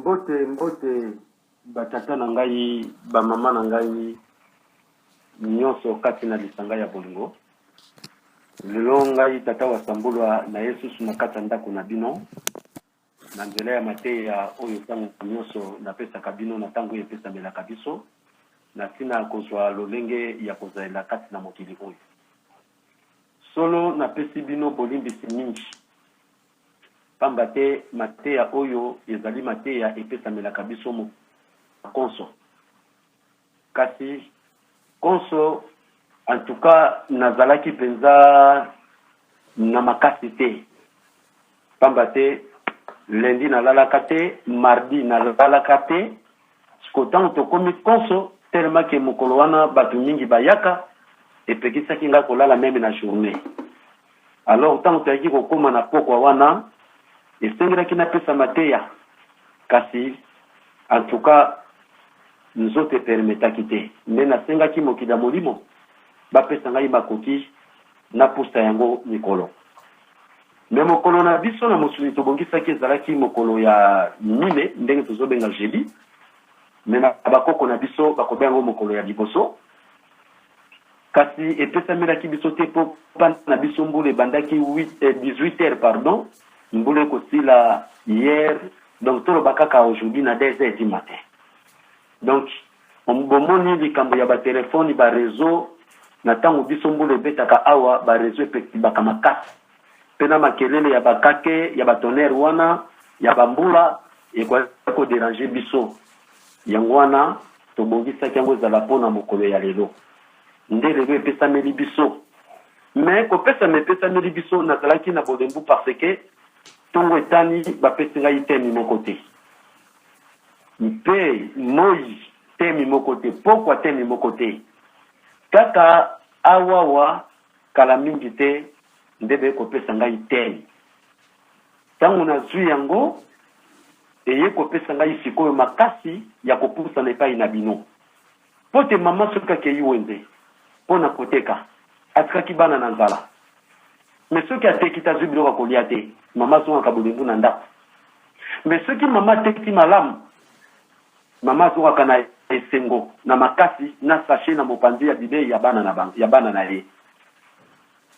mbote batata na ngai bamama na ngai nyonso kati na lisanga ya bolingo. Lelo ngai tata wasambulwa na Yesu na kati ndako na bino na nzela ya mateya oyo tango nyonso na pesa kabino na tango ye pesa mela kabiso na tina kozwa lolenge ya kozaela kati na mokili oyo. Solo na pesi bino bolimbisi mingi pamba te mateya oyo ezali mateya epesa mela kabiso mo konso. Kasi konso en tout cas nazalaki penza na makasi te pamba te lundi na lalaka te, mardi na lalaka te, sikotango tokomi konso tellement que mokolo wana batu mingi bayaka epekisaki nga kolala meme na journée. Alors tango toyaki kokoma na pokwa wana esengelaki na pesa mateya kasi en tout cas nzote permetaki te nde nasengaki mokili molimo bapesa ngai makoki na pusa yango mikolo. Mais mokolo na biso na mosuni tobongisaki ezalaki mokolo ya mine ndenge tozobenga jeudi. Mais na bakoko na biso bakobenga mokolo ya liboso. Kasi epesa melaki biso te po pan na biso mbule bandaki 18h pardon. Mbule kosila hier donc tolo bakaka aujourd'hui na 2h du matin. Donc on bomoni likambo ya ba téléphone ba réseau na tango biso mbule betaka awa ba réseau pekti bakamakasi. Pena makelele ya bakake ya batonere wana ya bambula ekwa ko déranger biso yango wana tobongisa kyango za la pona mokolo ya lelo nde lelo epesa meli biso mais ko pesa meli biso na zalaki na bodembu parce que tongo etani bapesi ngai temi moko te mpe moi temi moko te pourquoi temi moko te kaka awawa kala mingi te ndebe kopesa ngai temi tango na zwi yango eye kopesa ngai sikoyo makasi ya kopusa na epai na bino pote mama soka ke yuwenze pona koteka atikaki bana na nzala mais soki ateki tazwi biloko kolia te mama soka kabolingu na ndako mais soki mama teki malamu mama soka kana esengo na makasi na sachet na mopanzi ya bidei ya bana na ye.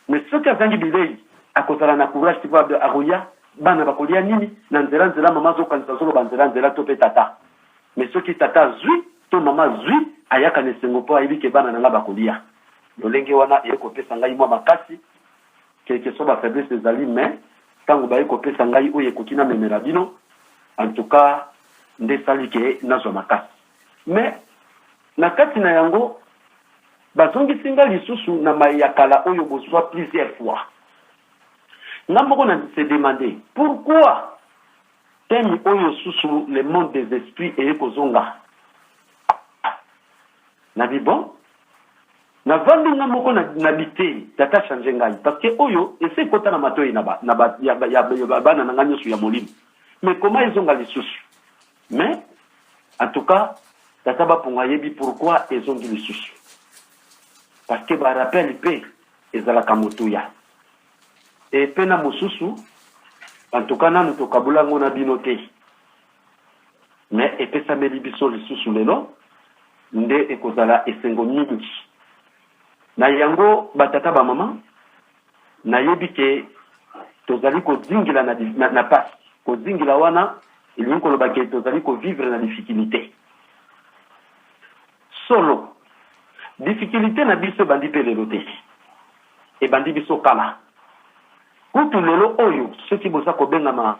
Mais soki azangi bilei akozala na courage tipo akoya bana bakolia nini na nzela mama zokanisa solo banzela to pe tata. Mais soki tata zui to mama zui ayaka nesengo po ayibike bana nanga bakolia lolenge wana ekopesa ngai mwa makasi quelque soit ba faiblesse ezali mais tango ba ekopesa ngai oyo ekokina memela bino en tout cas nde salike nazo makasi. Mais na kati na yango bazongi singa lisusu na mayakala oyo bozwa plusieurs fois. Namoko na se demander pourquoi temi oyo susu le monde des esprits et kozonga. Na bi bon na vandi namoko na bité tata changer ngai parce que oyo ese kota na matoyi na bana na nganyo su ya molimo. Mais comment ils ont lisusu? Mais en tout cas tata ba ponga yebi pourquoi ils ont lisusu. Parce que ba rappel pe ezala kamotuya et pena mosusu en tout cas nanu to kabula ngona binote mais epesa meli biso lisusu lelo nde ekozala esengo mingi na yango batata ba mama na yebi ke tozali ko dingila na passe ko dingila wana ili ko loba ke tozali ko vivre na difficulté solo difficulté na biso bandi pe lelo te e bandi biso kala kutu lelo oyo soki boza kobenga ma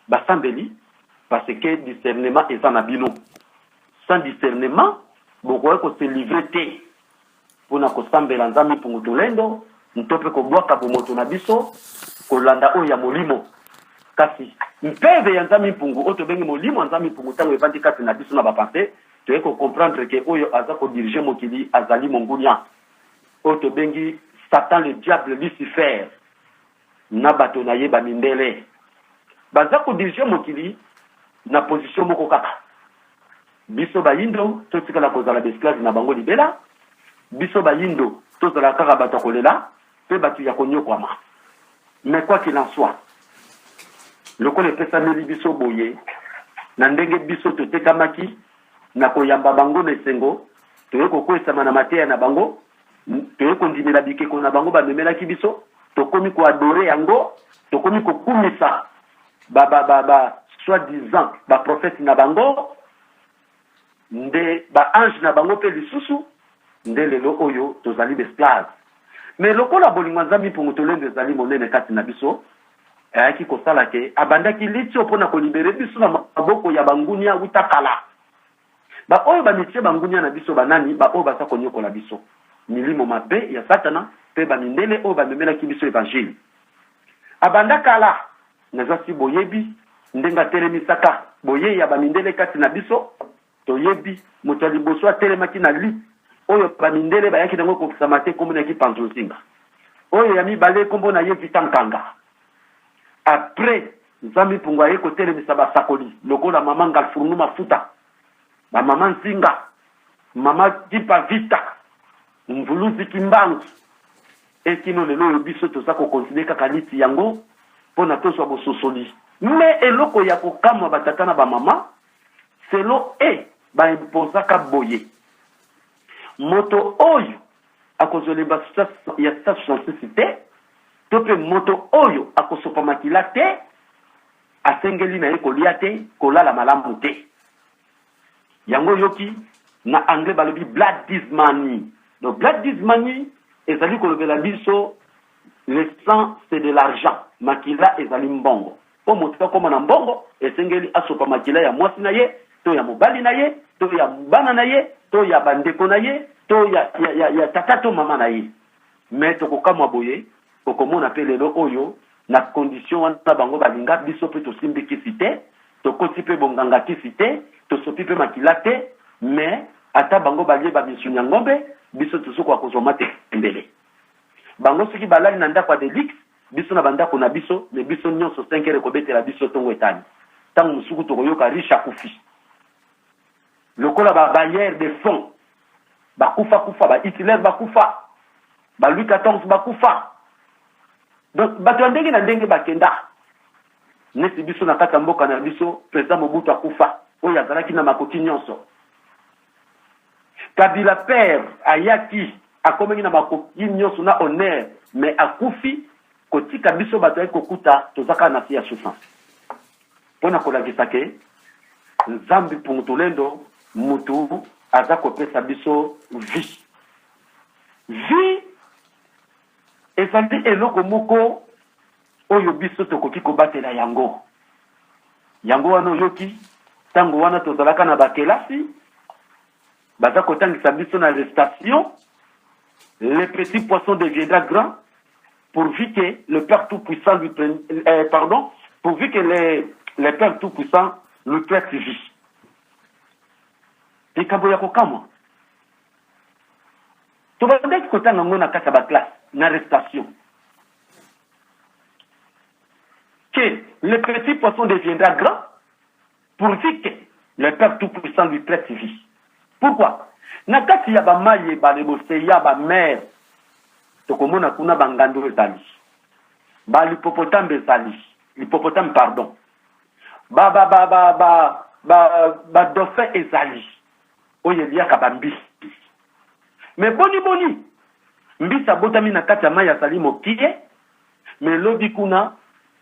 basambeli parce que discernement est en abino sans discernement bokoye ko se livrer te pona ko sambela nzambi pungu tolendo ntope ko bwaka bomoto na biso kolanda oyo ya molimo kasi mpeve ya nzambi pungu oto bengi molimo nzambi pungu tango evandi kati na biso na bapense tu eko comprendre que oyo aza ko diriger mokili azali mongunya oto bengi Satan le diable Lucifer na bato na ye ba mindele baza ko diriger mokili na position moko kaka biso ba yindo to tikala ko zala esclave na bango libela biso ba yindo to zala kaka bato kolela pe batu ya konyokwama. Mais quoi qu'il en soit le ko le pesa meli biso boye na ndenge biso totekamaki na koyamba bango na esengo toye kokwesama na mateya na bango toye kondimela bikeko na bango bamemelaki biso tokomi koadore yango tokomi kokumisa soi-disant baprofete na bango nde baange na bango mpe lisusu nde lelo oyo tozali besclave. Mais lokola bolingo nzambe mpungu tolendo ezali monene kati na biso ayaki kosala ke abandaki litio mpona kolibere biso na maboko ya bangunia wuta kala baoyo bamitie bangunia na biso banani baoyo baza konyokola biso milimo mabe ya satana mpe bamindele oyo bamemelaki biso evangile abanda kala naza si boyebi ndenga telemisaka boye ya bamindele kati na biso toyebi moto ya liboso atelemaki na li oyo bamindele bayaki nango kokisama te kombo na yaki panzozinga oyo ya mibale kombo na ye vita nkanga après nzambe mpungu aye kotelemisa basakoli lokola mama ngalfurunu mafuta bamama nzinga mama dipa vita mvuluzi kimbangu ekino lelo oyo biso toza kokonside kaka niti yango mpona tozwa bososoli me eloko ya kokamwa batata na bamama selo baimposaka boye moto oyo akozoleba ya station te to mpe moto oyo akosopa makila te asengeli na ye kolia te kolala malamu te yango yoki na anglais balobi blood dismanie. Donc blood dismanie ezali kolobela biso le sang c'est de l'argent makila ezali mbongo po moto akoma na mbongo esengeli asopa makila ya mwasi na ye to ya mobali na ye to ya bana na ye to ya bandeko na ye to ya tata to mama na ye mais tokokamwa boye okomona mpe lelo oyo na condition wana bango balinga biso mpe tosimbi kisi te tokoti mpe bonganga kisi te tosopi mpe makila te mais ata bango balie bamisuni ya ngombe biso tosuku akozwa matembele bango soki balali na ndako ya delix biso na bandako na biso me biso nyonso 5 heures ekobetela biso ntongo etani ntango mosuku tokoyoka riche akufi lokola babayere de fonds bakufa bahitler bakufa Louis XIV bakufa. Donc bato ndenge na ndenge bakenda nesi biso na kata mboka na biso président Mobutu akufa oyo azalaki na makoti nyonso. Kabila père ayaki akomengi na makoti nyonso na honneur mais akufi kotika biso bato kokuta tozaka na ya souffrance. Pona kolakisa ke nzambi pungutulendo mutu aza kopesa biso vie ezali eloko moko oyo biso tokoki kobatela yango wana yoki tango wana tozalaka na bakelasi baza kotangisa biso na les stations les petits poissons deviendra grand pourvu que le Père Tout-Puissant lui pourvu que les Pères Tout-Puissant lui prête vie. Et quand vous y avez tu vas dire que tu as une classe, une arrestation. Que le petit poisson deviendra grand pourvu que le Père Tout-Puissant lui prête vie. Pourquoi? Nakati ya bamaye balebose ya ba mère tokomona kuna bangando ezali ba l'hippopotame ezali l'hippopotame pardon ba dauphin ezali oyo liaka bambi mais boni mbisa botami na kati ya mai azali mokie mais lobi kuna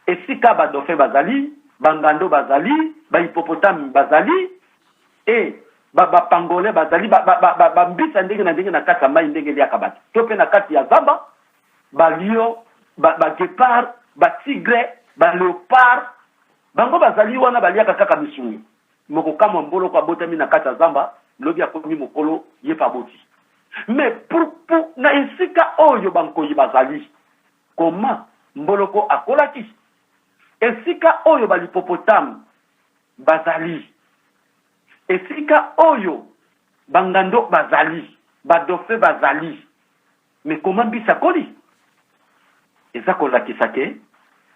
esika ba dauphin bazali bangando bazali ba hippopotame bazali et ba pangolin bazali ba mbisa ndenge na kati ya mai ndenge liaka bati to pe na kati ya zamba ba lion ba guépard ba tigre ba léopard bango bazali wana baliaka kaka misuni moko kama mbolo kwa botami na kati ya zamba lobi akomi mokolo ye pa boti mais pour na esika oyo bankoyi bazali koma mboloko akolaki esika oyo balipopotame bazali esika oyo bangando bazali badofe bazali mais comment bisa koli eza kolakisa ke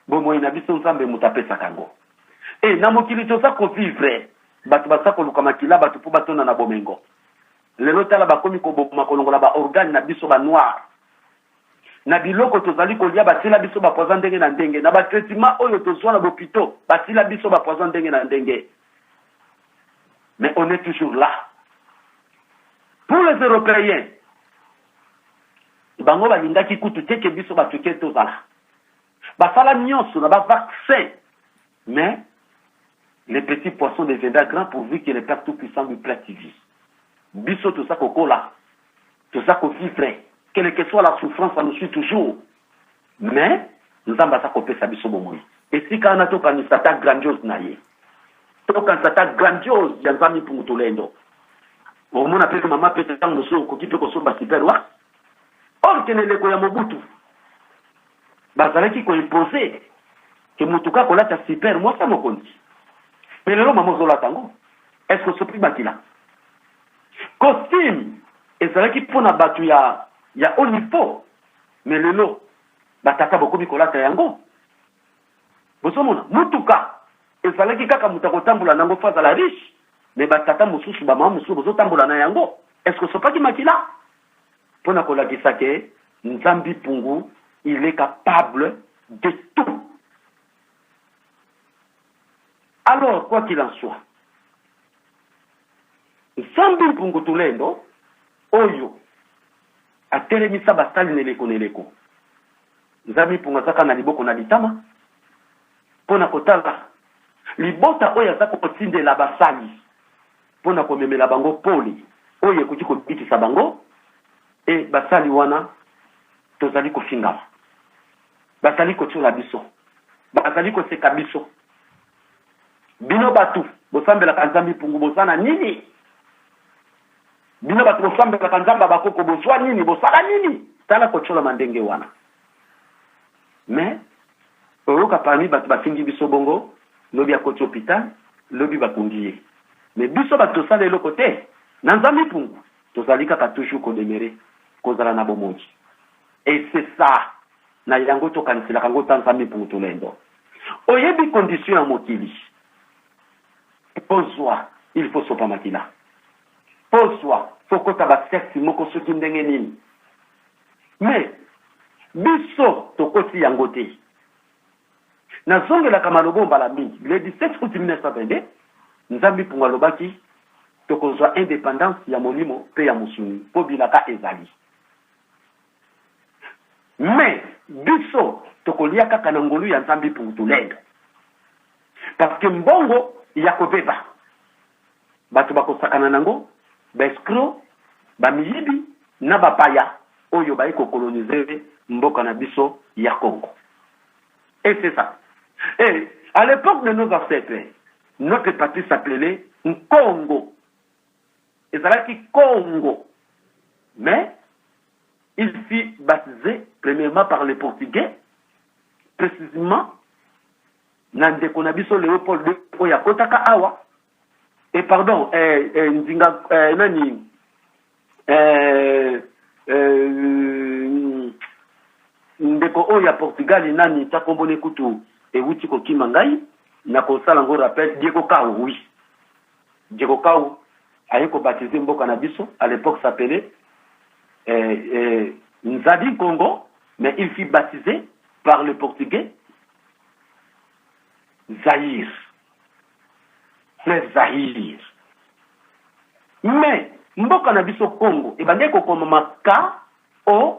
bomoi na biso nzambe mutapesa kango et na mokili toza ko vivre bato basa koluka makila bato po batona na bomengo lelo tala bakomi koboma kolongola ba organe na biso ba noir na biloko tozali kolia batila biso ba poison ndenge na ndenge na ba traitement oyo tozwa na bopito batila biso ba poison ndenge na ndenge Mais on est toujours là. Pour les Européens, bango balingaki kutu teke biso batuke tozala. Basala nyonso na ba vaccin. Mais les petits poissons deviendront grands pourvu que le Père Tout-Puissant lui prête vie. Biso tout ça kokola, tout ça vivre, quelle que soit la souffrance, ça nous suit toujours. Mais nous avons ça kopé sa biso bomoi. Et si quand on a tout quand une attaque grandiose naie, tout quand une attaque grandiose, il y a un pour tout l'endo. Au moins après que maman peut être dans le sol, qui peut qu'on soit super loin. Or que les koya mobutu, bazalaki ko imposer que mutuka kola ta super moi ça me compte. Mais le maman zola tango, est-ce que ce prix batila? Costume, et ça qui pour na batu ya haut niveau, mais le lot, bataka beaucoup bikola ta yango. Bosomona, mutuka, et ça qui kaka mutako tambola nango face à la riche, mais batata mususu ba maman mususu bozo tambola na yango. Est-ce que ce pas qui makila? Pour na kola kisake, Nzambi Pungu, il est capable de tout. Alors, quoi qu'il en soit, Nzambi Pungu Tulendo, Oyo, a telemisa basali neleko. Nzambi Pungu saka na liboko na litama, pona kotala, libota oyo saka kotinde la basali, pona komemela bango poli, oyo kuti kobitisa bango, et basali wana, tozali kofingama. Basali kotiola biso. Basali koseka biso. Bino batu, bosambela kanzambi Pungu bosana nini? Bino batu bosambela kanzamba bakoko boswa nini? Bosala nini? Tala kotiola mandenge wana. Mais, oyoka parmi batu bafingi biso bongo, lobi akoti hôpital, lobi bakungiye. Mais biso batu tosala eloko te, na Nzambi Pungu, tozali kaka toujours kodemere, kozala na bomongi. Et c'est ça, na yango to kanisila kango Nzambi Pungu Tulendo. Oyebi condition ya mokili. Pozwa, il faut sopa makila. Pozwa, foko tabasexi moko soki ndenge nini. Mais, biso tokoti yango te. Na zongela kamalobo mbala mingi, le 17 août 1922, Nzambi Pungu alobaki, tokozwa indépendance ya molimo pe ya musuni, po bilaka ezali. Mais, biso, tokolia kaka na ngolu ya Nzambi Pungu Tulendo. Parce que mbongo, ya kobeba. Batu bakosakana nango, escroc, miyibi, na bapaya, oyo baiko coloniser mboka na biso ya Congo. Et c'est ça. Et à l'époque de nos ancêtres, notre patrie s'appelait Congo. Et ça là qui Congo. Mais, il fut baptisé premièrement par les Portugais, précisément, Nandeko Nabiso Léopold II, Oya Kotaka Awa, et pardon, Nzinga, Nani, Ndeko Oya Portugal, Nani, Takombone Kutu, et Wutiko Kimangai, Nako Salango rappelle, Diego Kao, oui. Diego Kao, a été baptisé Mboka Nabiso, à l'époque s'appelait Nzadi Congo, mais il fut baptisé par le Portugais Zaïre. Frère Zaïre. Mais, Mboka Nabiso Congo, et bien, comme K-O-N-G-O.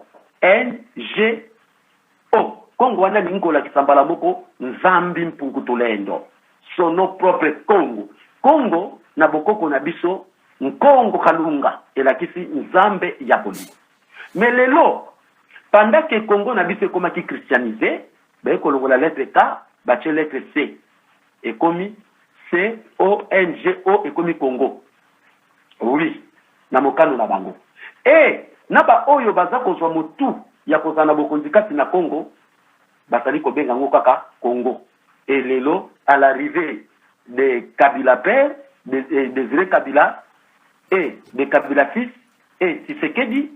Congo, wana ningola kisambala moko, Nzambi Pungu Tulendo. Son nom propre Congo. Congo, Nabokoko Nabiso, Nkongo Kalunga, et la kisi Nzambe Yaboli. Mais les lots, pendant que Congo Nabiso comme qui christianisé, ben, qu'on la lettre K, battu lettre C. Et commis C-O-N-G-O et commis Congo. Oui, namokano na bango. Et, naba oyo baza kozwa motu ya kozana bokondikati na Congo, basali kobenga ngo kaka Congo. Et lelo, à l'arrivée de Kabila père, de Désiré Kabila, et de Kabila fils, et Tshisekedi,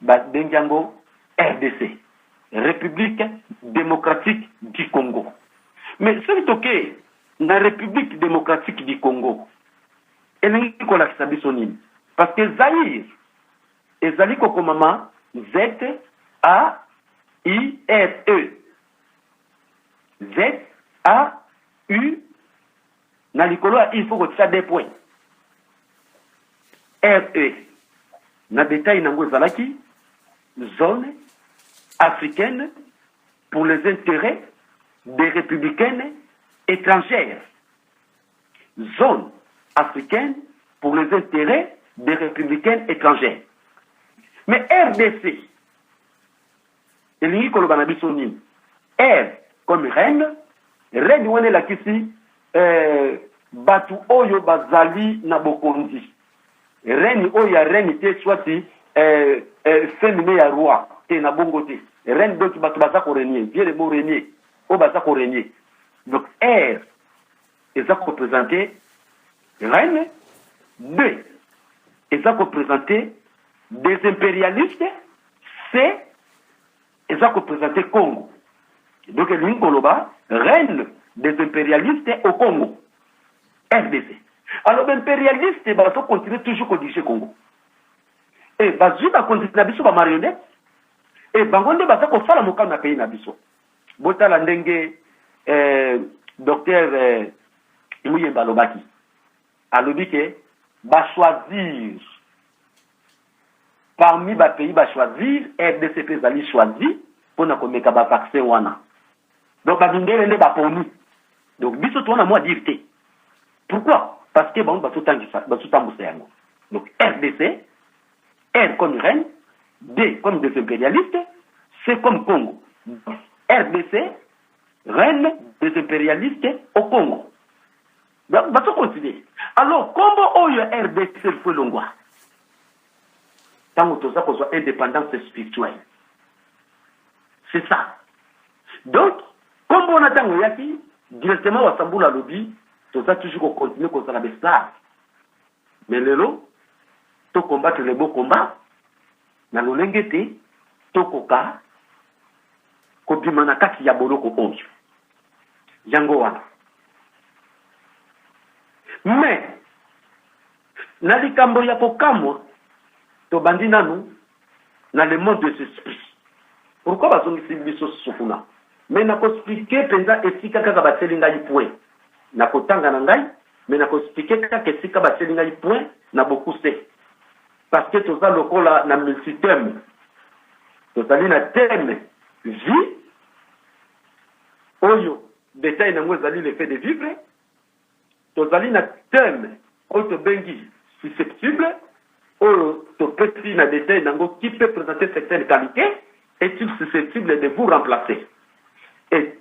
bengango RDC. République démocratique du Congo. Mais c'est ok, la République démocratique du Congo, elle n'est pas la Sabisonine. Parce que Zaïre, et Zali Kokomama, Z-A-I-R-E. Z-A-U, na likolo, il faut que tu aies des points. RE na détail nango ezalaki zone africaine pour les intérêts des républicaines étrangères. Zone africaine pour les intérêts des républicaines étrangères. Mais RDC, elingi koloba na biso nini? R comme reine, reine wane lakisi batu oyo bazali na bokonzi. Reine oyo ya reine te swati féminin ya roi te na bongo te. Reine donc batu baza ko régner, bien le mot régner, o baza ko régner. Donc R eza ko représenter reine, B eza ko représenter des impérialistes, C eza ko représenter Congo. Donc elingi koloba reine des impérialistes au Congo. RDC. Alors l'impérialiste va continuer toujours à diriger Congo. Et va juste continuer à biso ba marionnette. Et bangonde va ko fala moka na pays na biso. Bota la ndenge docteur Muyemba Lobaki. Alobi que va choisir parmi ba pays va choisir RDC pezali choisir pour na komeka ba vaccin wana. Donc ba ndenge ne ba pour nous. Donc biso to na moi dire. Pourquoi? Parce que bon, donc RDC, R comme reine, D comme des impérialistes, C comme Congo. RDC, reine des impérialistes au Congo. Donc, va se continuer. Alors, comment oyo RDC fait l'ongwa? Tant que ça soit indépendance spirituelle. C'est ça. Donc, comme on attend yaki, directement au Samboula lobby, tout ça toujours continuer comme ça la bestar. Mais le lot, to combattre les beaux combats, na lolengete, to koka, ko bimana kati ya boloko onjo. Yango wana. Mais, na likambo ya kokamwa, to bandi nanu, na le monde de l'esprit. Pourquoi bazongisi biso sufuna? Mais na ko expliquer penza esika kaka bateli ngai point. Na kotanga na ngai, mais na ko expliquer kaka esika bateli ngai point na beaucoup c'est. Parce que tout ça lokola na multithème. Tozali na thème vie. Oyo détail na ngozali le fait de vivre. Tozali na thème oyo bengi susceptible. Oyo to petit na détail nango qui peut présenter certaines qualités. Est-il susceptible de vous remplacer? Et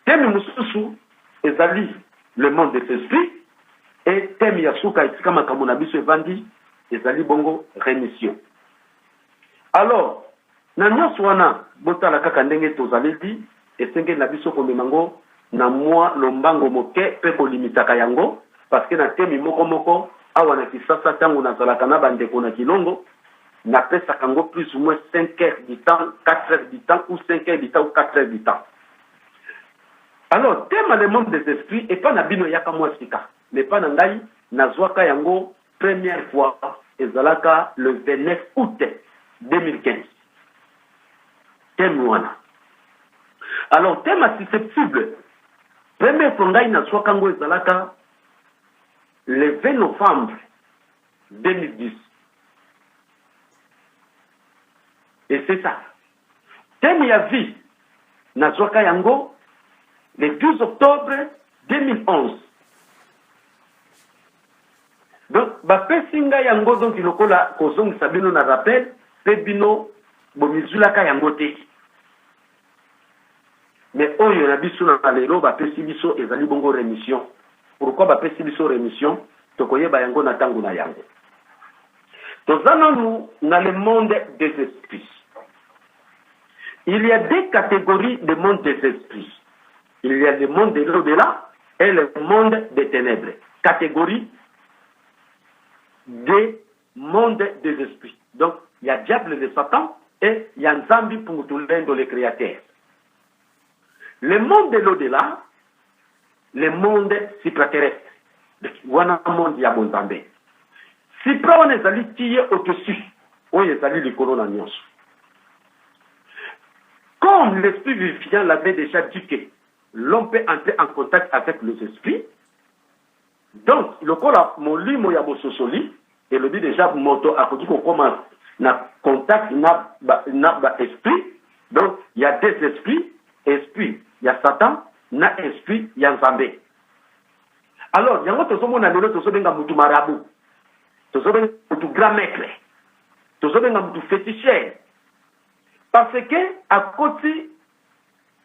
thème mususu ezali le monde des esprits et thème ya suka esika makambo na biso evandi ezali bongo rémission. Alors na nyonso wana botala kaka ndenge tozali di esenge na biso komemango na mwa lombango moke pe kolimitaka yango parce que na thème moko awa na kisasa tango nazalaka na bandeko na kilongo na pesa kango plus ou moins 5 heures du temps, 4 heures du temps ou 5 heures du temps ou 4 heures du temps. Alors, thème le monde des esprits et pas na bino yaka mwasika. Mais pas na ngai na zwaka yango première fois ezalaka le 29 août 2015. Thème wana. Alors, thème susceptible. Première fois ngai na zwaka yango ezalaka le 20 novembre 2010. Et c'est ça. Thème ya vie na zwaka yango le 12 octobre 2011. Donc, bapesinga yango donc lokola kozong sabino na rappel pebino bomizulaka yango te. Mais oyo na biso na lelo bapesi biso ezali bongo rémission. Pourquoi bapesi biso rémission? Tokoyeba yango na tango na yango. Tozana nous dans le monde des esprits. Il y a deux catégories de monde des esprits. Il y a le monde de l'au-delà et le monde des ténèbres. Catégorie des mondes des esprits. Donc, il y a diable de Satan et il y a Nzambi pour tout le créateur. Le monde de l'au-delà, le monde supraterrestre. Wana monde ya Nzambe. Supra on est allé tirer au-dessus. On est allé les colonnes nyonso. Comme l'esprit vivifiant l'avait déjà dit que l'homme peut entrer en contact avec les esprits. Donc, le kola molimo ya bososoli, et le but déjà moto a dit qu'on commence na contact na esprit. Donc il y a deux esprits, esprit il y a Satan, na esprit il y a Nzambe. Alors yango tozomona lelo tozobenga mutu marabu, tozobenga mutu grand maître, tozobenga mutu féticheur, parce que à côté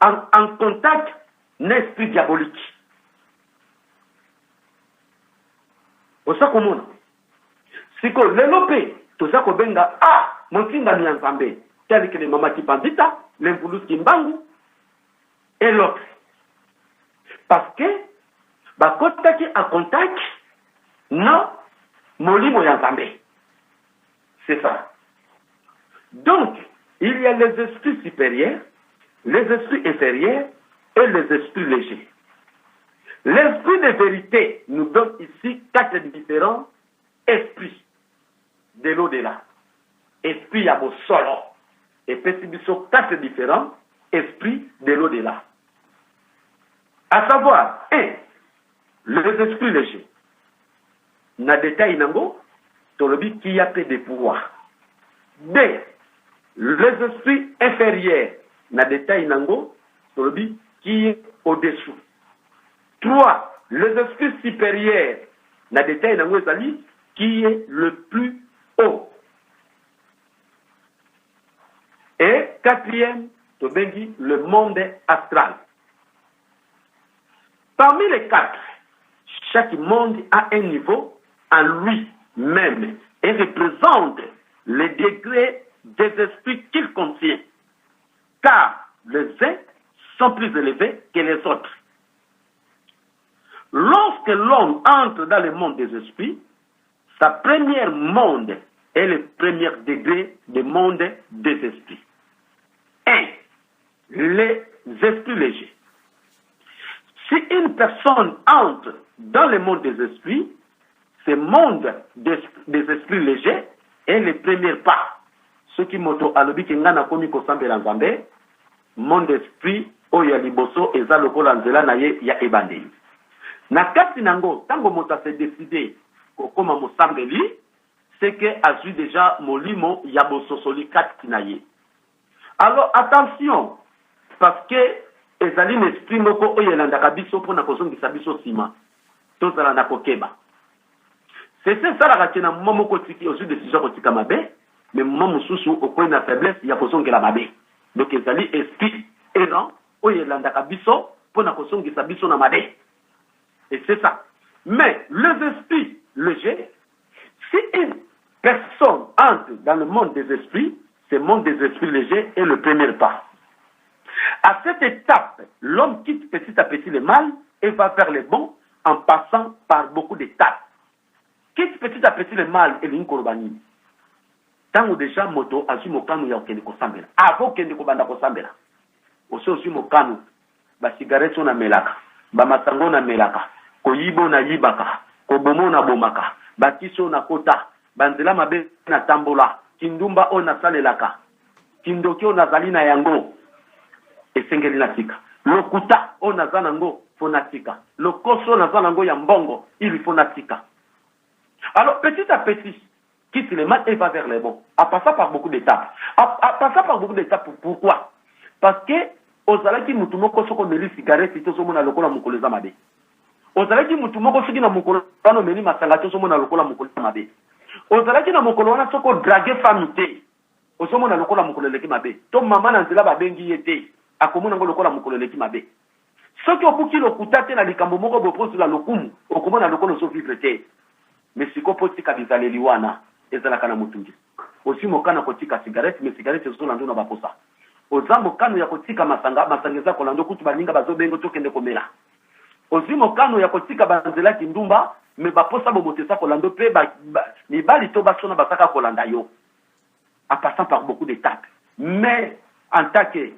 en contact na esprit diabolique. Osa komona siko lelo pe toza kobenga motinga ni Nzambe, tel que les mama Kipandita, l'Impoulus Kimbangu et l'autre, parce que bakotaki en contact na molimo ya Nzambe. C'est ça. Donc il y a les esprits supérieurs, les esprits inférieurs et les esprits légers. L'esprit de vérité nous donne ici 4 différents esprits de l'au-delà. Esprit yabo solo. Et puis 4 différents esprits de l'au-delà. À savoir, 1. Les esprits légers. Na détail nango, tolobi qui a peu de pouvoir. 2. Les esprits inférieurs. Na détail nango, tolobi qui est au-dessous. 3. Les esprits supérieurs. Na détail nango ezali qui est le plus haut. Et 4e, tobengi le monde astral. Parmi les 4, chaque monde a un niveau en lui-même et représente les degrés des esprits qu'il contient. Car les uns sont plus élevés que les autres. Lorsque l'homme entre dans le monde des esprits, sa première monde est le premier degré du monde des esprits. 1. Les esprits légers. Si une personne entre dans le monde des esprits, ce monde des esprits légers est le premier pas. Ce qui moto alobi kengana komi kosambela Nzambe, monde d'esprit oyo ya liboso eza lokola nzela na ye ya ebandeli. Na kati nango tango moto s'est décidé kokoma mosambeli, c'est que azui déjà molimo ya bososoli kati na ye. Alors attention, parce que ezali l'esprit moko oyo elandaka biso mpona kozongisa biso nsima tozala na kokeba. C'est ça la kina moment moko tiki ozwi décision kotika mabe, mais moment mosusu okoyi na faiblesse ya kozongela mabe. Donc ezali esprit errant oyo elandaka biso mpona kozongisa biso na mabe. Et c'est ça. Mais les esprits légers, si une personne entre dans le monde des esprits, ce monde des esprits légers est le premier pas. À cette étape, l'homme quitte petit à petit le mal et va vers le bon en passant par beaucoup d'étapes. Quitte petit à petit le mal et l'incorbani. Tant déjà moto azu mokano ya okende kosambela. Avant kende kobanda kosambela. Aussi mokano ba cigarette na melaka, ba masango na melaka, koyibo na yibaka, kobomo na bomaka, bakiso na kota, banzela mabe na tambola, kindumba o na salelaka, kindoki o na zali na yango. Esengeli na tika. Lokuta o na zanango fonatika. Lokoso na zanango ya mbongo, il fonatika. Alors petit à petit, quitte le mal et va vers le bon. En passant par beaucoup d'étapes. En passant par beaucoup d'étapes, pourquoi? Parce que ozalaki mutu moko soko meli cigarette to somona lokola mukolo za mabe. Ozalaki mutu moko soki na mukolo no meli masanga to somona lokola mukolo za mabe. Ozalaki na mukolo wana soko draguer famité. Osomona lokola mukolo leki mabe. To mama na nzela babengi yete. Akomona ngo lokola mukolo leki mabe. Soki obuki lokuta te na likambo moko boposi la lokumu, okomona lokola so vivre te. Mais siko potika bizaleli wana ezalaka na mutungi. Osi mokana kotika cigarette, mais cigarette zo lando na baposa. Ozambo kano ya kotika masangeza kolando kutu baninga bazobengo tokende komela. Ozimo kano ya kotika banzela kindumba me baposa bomotesa kolando pe ni bali to basona basaka kolanda yo. En passant par beaucoup d'étapes. Mais en tant que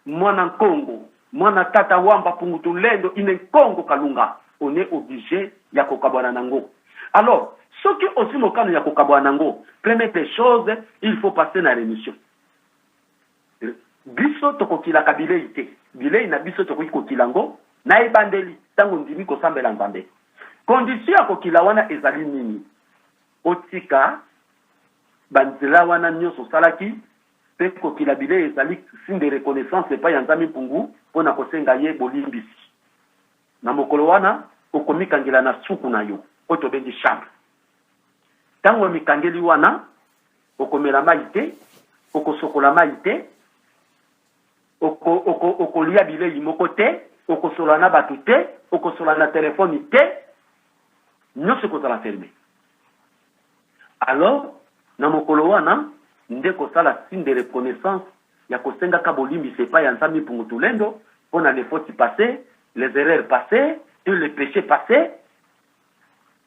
mwana Congo, mwana tata wamba pungutu lendo ine Congo kalunga, on est obligé ya kokabwana nango. Alors, ce qui aussi mokano ya kokabwana nango, première chose, il faut passer na rémission. Biso tokokila kabile ite. Bile na biso tokoki kokilango na ebandeli tango ndimi kosambela Nzambe. Condition ya kokila wana ezali nini? otika banzela wana nyonso salaki pe kokila bile ezali signe de reconnaissance epai ya Nzambe Mpungu mpona kosenga ye bolimbisi. Na mokolo wana okomikangela na suku na yo oyo tobengi chambre. Ntango mikangeli wana okomela mai te, okosokola mai te, okolia bilei moko te, okosola na bato te, okosola na telefoni te, nyonso kozala ferme. Alors na mokolo wana nde kosala signe de reconnaissance ya kosenga ka bolimbisi epai ya Nzambe Mpungu Tulendo mpona les fautes passées, les erreurs passées et les péchés passés.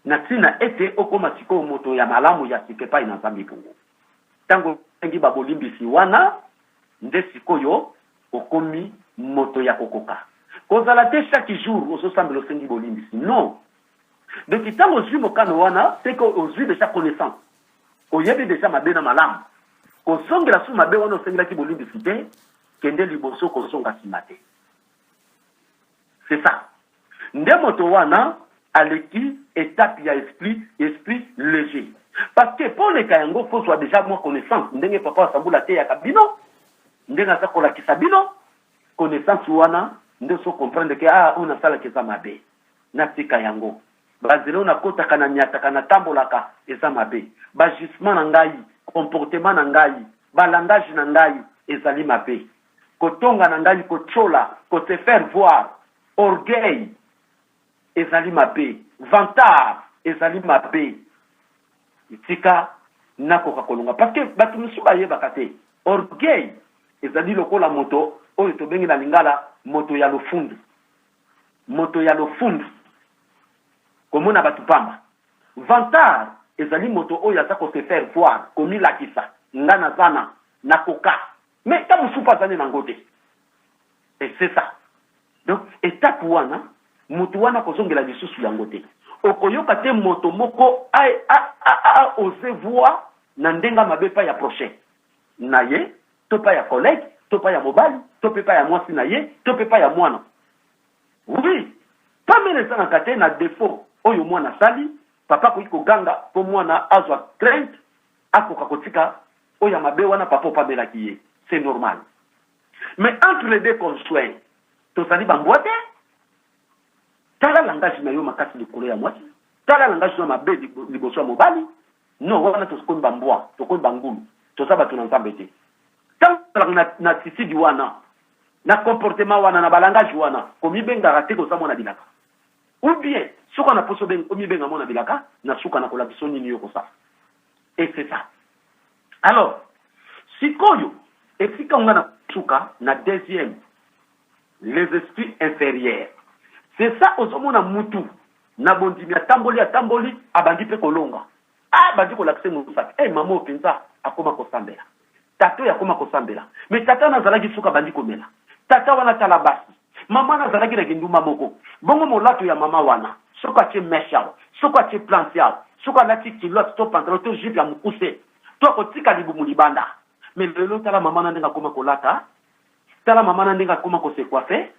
Na tina ete okoma sikoyo moto ya malamu ya sika epai na Nzambe Mpungu. Tango sengi babolimbisi wana nde sikoyo okomi moto ya kokoka. Kozala te chaque jour ososambela osengi bolimbisi. Non. Donc tango ozwi mokano wana c'est que ozwi déjà connaissance. Oyebi déjà mabe na malamu. Kozongela su mabe wana osengelaki bolimbisi te kende liboso kozonga nsima te. C'est ça. Nde moto wana aleki étape ya esprit léger. Parce que pour les kayango, faut soit déjà moins connaissance. Ndenge papa sambula te ya kabino, ndenge sa kola kisabino, connaissance wana, ndenge so comprendre que on a sala kesa mabe. Na tika yango. Bazelo na kota kana nyata kana tambolaka eza mabe. Ba jugement na ngai, comportement na ngai, ba langage na ngai ezali mabe. Kotonga na ngai kochola, ko se faire voir, orgueil ezali mabe, vantard ezali mabe. Itika nakoka kolonga parce que batu musu bayebaka te orgueil ezali lokola moto oyo tobengi na lingala moto ya lofundu komona batu pamba. Vantard ezali moto oyo aza ko se faire voir komilakisa ngana zana nakoka mais ta musu pas zane nangote. Et c'est ça. Donc étape wana moto wana kozongela lisusu yango te. Okoyoka te moto moko a osé voir na ndenga mabe pa ya prochain. Na ye, to pa ya collègue, to pa ya mobali, to pa ya mwasi na ye, to pa ya mwana. Oui, pas mene sana kate na défaut oyo mwana sali, papa ko iko ganga po mwana azwa crainte, akoka kotika oya mabe wana papa pa bela kiye. C'est normal. Mais entre les deux conjoints, to sali bamboite. Tala langage na yo makasi likolo ya mwasi. Tala langage na mabe liboso ya mobali. Non, wana tosikoni bambwa, tokoni bangulu. Tosaba tuna Nzambe te. Tala na tisidi wana, na comportement wana, na balangage wana, komi benga rate ko samona bilaka. Ou bien, suka na poso benga komi benga mona bilaka, na suka na kolabiso nini yo kosa. Et c'est ça. Alors, sikoyo, efika nga na suka na deuxième, les esprits inférieurs. C'est ça ozomona mutu na bondimi atamboli abandi pe kolonga. Bandi ko lakse musaka. Mama openza akoma kosambela. Tato yakoma kosambela. Mais tata na zalaki suka bandi komela. Tata wana tala basi. Mama na zalaki na kinduma moko. Bongo molato ya mama wana. Soka che meshao, soka che plantiao, soka lati kilote to pantalon to jupe ya mukuse. To kotika libu mulibanda. Mais lelo tala mama na ndenga koma kolata. Tala mama na ndenga koma ko se coiffer.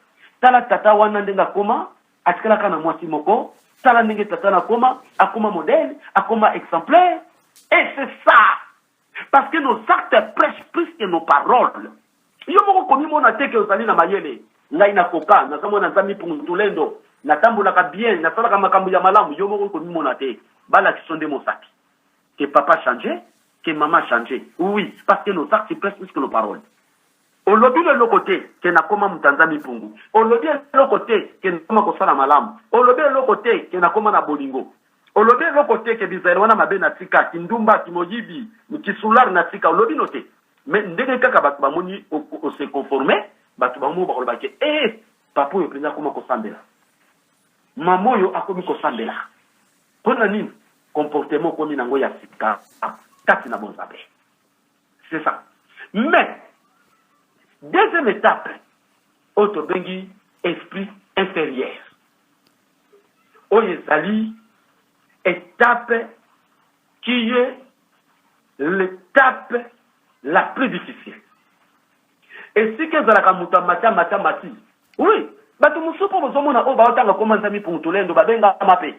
Tala tata wana ndenga koma atikala kana mwasi moko. Tala ndenge tata na koma akoma modèle, akoma exemplaire. Et c'est ça. Parce que nos actes prêchent plus que nos paroles. Yo moko komi mona teke ozali na mayele. Ngai na koka, na samo na Nzambe Mpungu Tulendo, na tambolaka bien, na salaka makambo ya malamu, yo moko komi mona te. Bala qui sont de mon sac. Que papa changeait, que maman changeait. Oui, parce que nos actes prêchent plus que nos paroles. Olobi le côté que na koma Nzambe Mpungu. Olobi le côté que na koma kosala malamu. Olobi le côté que na koma na bolingo. Olobi le côté que bizarre wana mabe na tika kindumba kimoyibi kisulari na tika olobi note. Mais ndenge kaka batu bamoni o se conformer batu bamu ba kolobaki papa yo prenza koma kosambela. Mamo yo akomi kosambela. Pona nini comportement komi nango ya sika kati na bonzabe. C'est ça. Mais deuxième étape, autobengi esprit inférieur. Oyezali, étape qui est l'étape la plus difficile. Et si que zalaka muta mati. Oui, batu musupo bozomona o baotanga koma Nzambe Mpungu Tulendo babenga mape.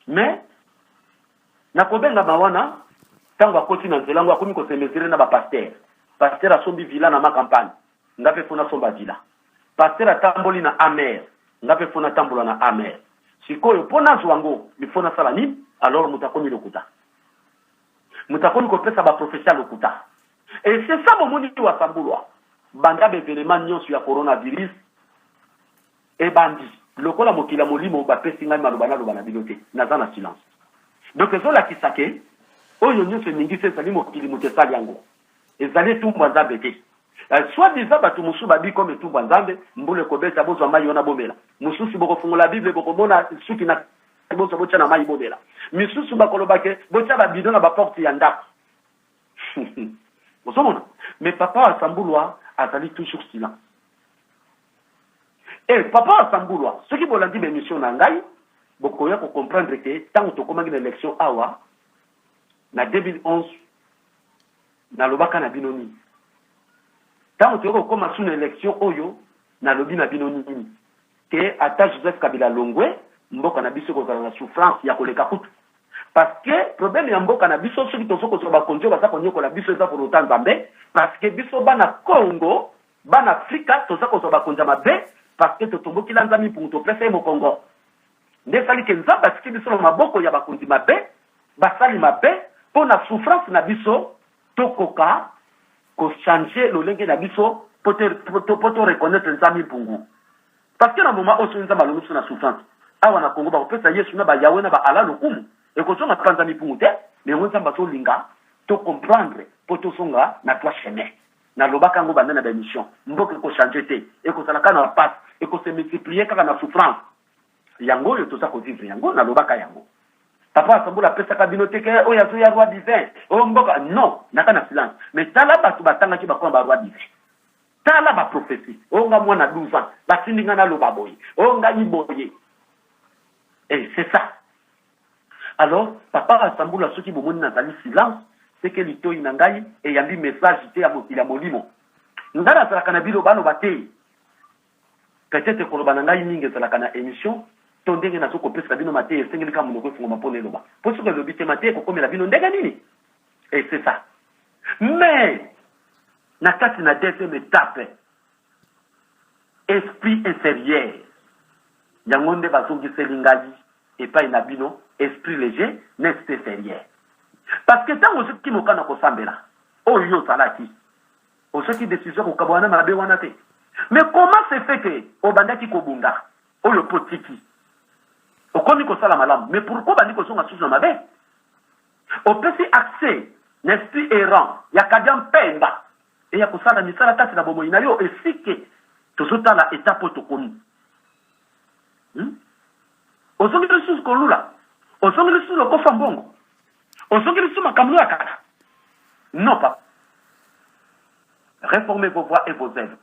Mais na kobenga mawana tango akoti na nzela ngo akomi ko se mesure na ba pasteur asombi villa na ma campagne ngape fona somba villa pasteur atamboli na amer ngape fona tambola na amer sikoyo pona zwango mifona sala nini alors mutakomi lokuta mutakomi ko pesa ba professeur lokuta et c'est ça mon moni wa sambulwa banda be événement nyonso ya coronavirus et bandi lokola mokila molimo ba pesi ngai malobana lobana bilote naza na silence donc ezola kisake oyo nyonso ningi se sali mokili mutesali yango ezali tumbwa nzambe te soit disant bato musu babi comme tumbwa nzambe mbule kobeta bozwa mai ona bomela mususu bokofungola bible bokomona suki na bozo bocha na mai bomela misusu bakolobake bocha ba bidon na ba porte ya ndako osomona mais papa asambulwa azali toujours silence et papa asambulwa ce qui bolandi be mission na ngai bokoya ko comprendre que tant to komangi na élection awa na 2011 na lobaka na binoni tant to ko koma sous élection oyo na lobi na binoni que ata Joseph Kabila Longwe mboka na biso ko na souffrance ya koleka kutu parce que problème ya mboka na biso soki to soko so ba konjo ba sa konyo la biso za pour autant nzambe parce que biso bana Congo bana Afrika to soko so ba konja mabe parce que to tomboki la nzami pour to placer mo Congo nde sali ke nzamba tiki biso na maboko ya bakonzi mabe basali mabe po na souffrance na biso tokoka ko changer lolenge na biso poto reconnaître nzami pungu parce que na moment oso nzamba lolusu na souffrance awa na Congo ba kopesa Yesu na ba Yahweh na ba ala lokumu et ko songa kanza mipungu te mais nzamba so linga to comprendre poto songa na toi chemin na lobaka ngo banda na ba mission mboka ko changer te et ko sala kana passe et ko se multiplier kaka na souffrance yango yo toza ko vivre yango na lobaka yango papa asambula pesa kabinote ke o yazo ya roi divin o mboka non naka na silence mais tala batu batanga ki bakoma ba roi divin tala ba prophétie o nga mwana 12 ans basindinga na loba boye o nga iboye et c'est ça alors papa asambula soki bomoni na zali silence c'est que lito inangai et yambi message te ya mokila molimo ngara sala kana bilo bano batei peut-être ko lobana ngai ninge sala kana émission tondenge na soko pesa bino mate esengeli kama monoko fungo mapone loba pour ce que le bité mate ko komela bino ndenge nini et c'est ça mais na kati na deuxième étape esprit inférieur yango nde bazongi selingali et pas na bino esprit léger n'est inférieur parce que tant que qui mokana ko sambela oyo salaki o ce qui décision ko kabwana mabe wana te mais comment se fait que obandaki ko bunda oyo potiki okomi ko sala malamu mais pourquoi bandi ko songa sous mabe o pesi accès n'esprit errant ya kadiam pemba et ya ko sala misala tati na bomo inayo esike tozota la étape to komi osongi le sous kolula osongi le sous le kofa mbongo osongi le sous makamlo ya kaka non pas réformez vos voies et vos œuvres